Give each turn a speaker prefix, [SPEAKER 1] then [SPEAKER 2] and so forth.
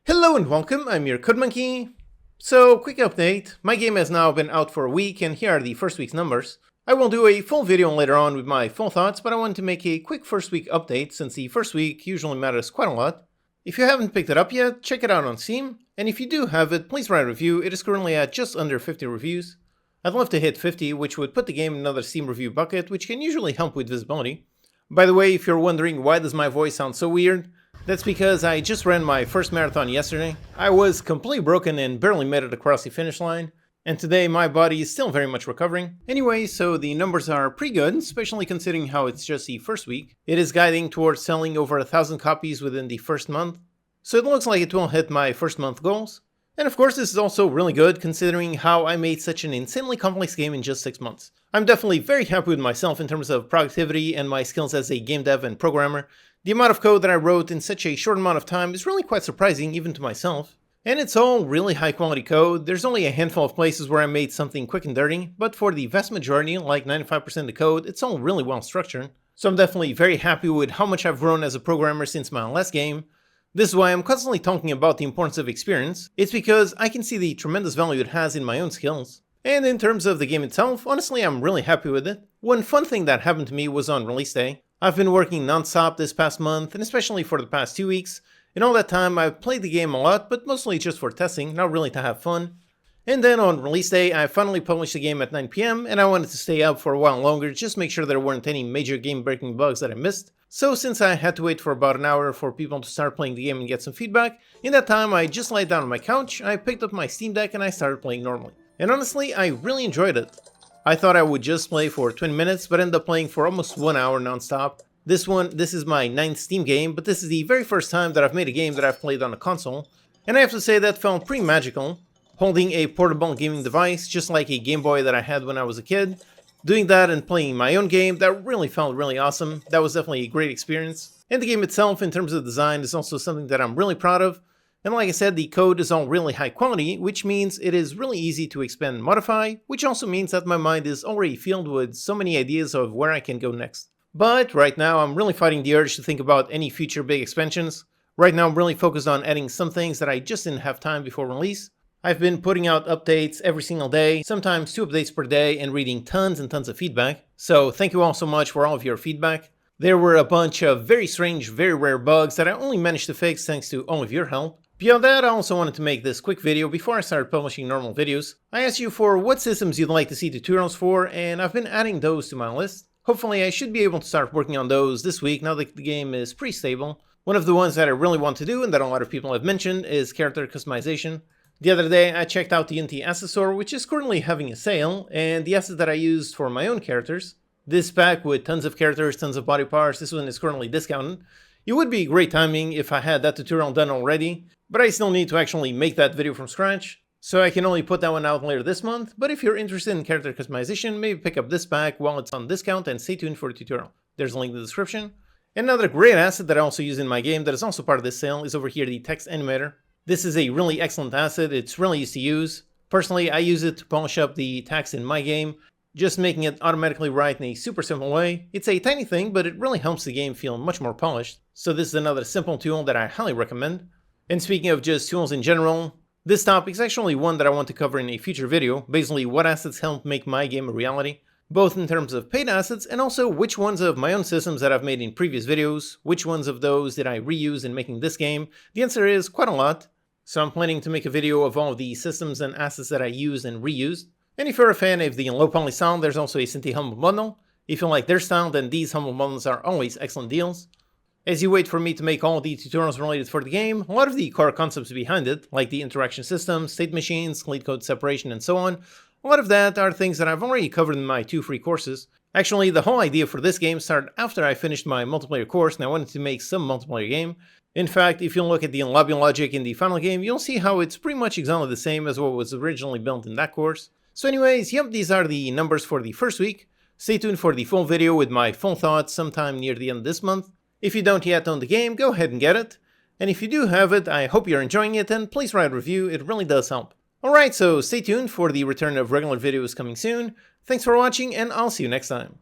[SPEAKER 1] Hello and welcome, I'm your CodeMonkey. So, quick update, my game has now been out for a week and here are the first week's numbers. I will do a full video later on with my full thoughts, but I wanted to make a quick first week update since the first week usually matters quite a lot. If you haven't picked it up yet, check it out on Steam, and if you do have it, please write a review. It is currently at just under 50 reviews. I'd love to hit 50, which would put the game in another Steam review bucket, which can usually help with visibility. By the way, if you're wondering why does my voice sound so weird, that's because I just ran my first marathon yesterday. I was completely broken and barely made it across the finish line, and today my body is still very much recovering. Anyway, so the numbers are pretty good, especially considering how it's just the first week. It is guiding towards selling over 1,000 copies within the first month, so it looks like it will hit my first month goals. And of course this is also really good considering how I made such an insanely complex game in just 6 months. I'm definitely very happy with myself in terms of productivity and my skills as a game dev and programmer. The amount of code that I wrote in such a short amount of time is really quite surprising even to myself. And it's all really high quality code. There's only a handful of places where I made something quick and dirty, but for the vast majority, like 95% of the code, it's all really well structured. So I'm definitely very happy with how much I've grown as a programmer since my last game. This is why I'm constantly talking about the importance of experience. It's because I can see the tremendous value it has in my own skills. And in terms of the game itself, honestly I'm really happy with it. One fun thing that happened to me was on release day. I've been working non-stop this past month, and especially for the past 2 weeks. In all that time I've played the game a lot, but mostly just for testing, not really to have fun. And then on release day I finally published the game at 9 PM, and I wanted to stay up for a while longer just to make sure there weren't any major game-breaking bugs that I missed. So since I had to wait for about an hour for people to start playing the game and get some feedback, in that time I just laid down on my couch, I picked up my Steam Deck and I started playing normally. And honestly, I really enjoyed it. I thought I would just play for 20 minutes, but ended up playing for almost 1 hour non-stop. This is my 9th Steam game, but this is the very first time that I've made a game that I've played on a console. And I have to say that felt pretty magical. Holding a portable gaming device, just like a Game Boy that I had when I was a kid. Doing that and playing my own game, that really felt really awesome. That was definitely a great experience. And the game itself, in terms of design, is also something that I'm really proud of. And like I said, the code is all really high quality, which means it is really easy to expand and modify, which also means that my mind is already filled with so many ideas of where I can go next. But right now, I'm really fighting the urge to think about any future big expansions. Right now, I'm really focused on adding some things that I just didn't have time before release. I've been putting out updates every single day, sometimes 2 updates per day, and reading tons and tons of feedback. So thank you all so much for all of your feedback. There were a bunch of very strange, very rare bugs that I only managed to fix thanks to all of your help. Beyond that, I also wanted to make this quick video before I started publishing normal videos. I asked you for what systems you'd like to see tutorials for, and I've been adding those to my list. Hopefully I should be able to start working on those this week now that the game is pretty stable. One of the ones that I really want to do and that a lot of people have mentioned is character customization. The other day I checked out the Unity Asset Store, which is currently having a sale, and the assets that I used for my own characters. This pack with tons of characters, tons of body parts, this one is currently discounted. It would be great timing if I had that tutorial done already, but I still need to actually make that video from scratch, so I can only put that one out later this month. But if you're interested in character customization, maybe pick up this pack while it's on discount and stay tuned for the tutorial. There's a link in the description. Another great asset that I also use in my game that is also part of this sale is over here, the text animator. This is a really excellent asset, it's really easy to use. Personally, I use it to polish up the text in my game, just making it automatically write in a super simple way. It's a tiny thing, but it really helps the game feel much more polished. So this is another simple tool that I highly recommend. And speaking of just tools in general, this topic is actually one that I want to cover in a future video, basically what assets help make my game a reality. Both in terms of paid assets and also which ones of my own systems that I've made in previous videos, which ones of those did I reuse in making this game. The answer is quite a lot. So I'm planning to make a video of all of the systems and assets that I used and reused. And if you're a fan of the low poly sound, there's also a Cintiq Humble Bundle. If you like their style, then these Humble Bundles are always excellent deals. As you wait for me to make all the tutorials related for the game, a lot of the core concepts behind it, like the interaction system, state machines, lead code separation, and so on, a lot of that are things that I've already covered in my 2 free courses. Actually, the whole idea for this game started after I finished my multiplayer course and I wanted to make some multiplayer game. In fact, if you look at the lobby logic in the final game, you'll see how it's pretty much exactly the same as what was originally built in that course. So anyways, yep, these are the numbers for the first week. Stay tuned for the full video with my full thoughts sometime near the end of this month. If you don't yet own the game, go ahead and get it. And if you do have it, I hope you're enjoying it, and please write a review, it really does help. Alright, so stay tuned for the return of regular videos coming soon. Thanks for watching, and I'll see you next time.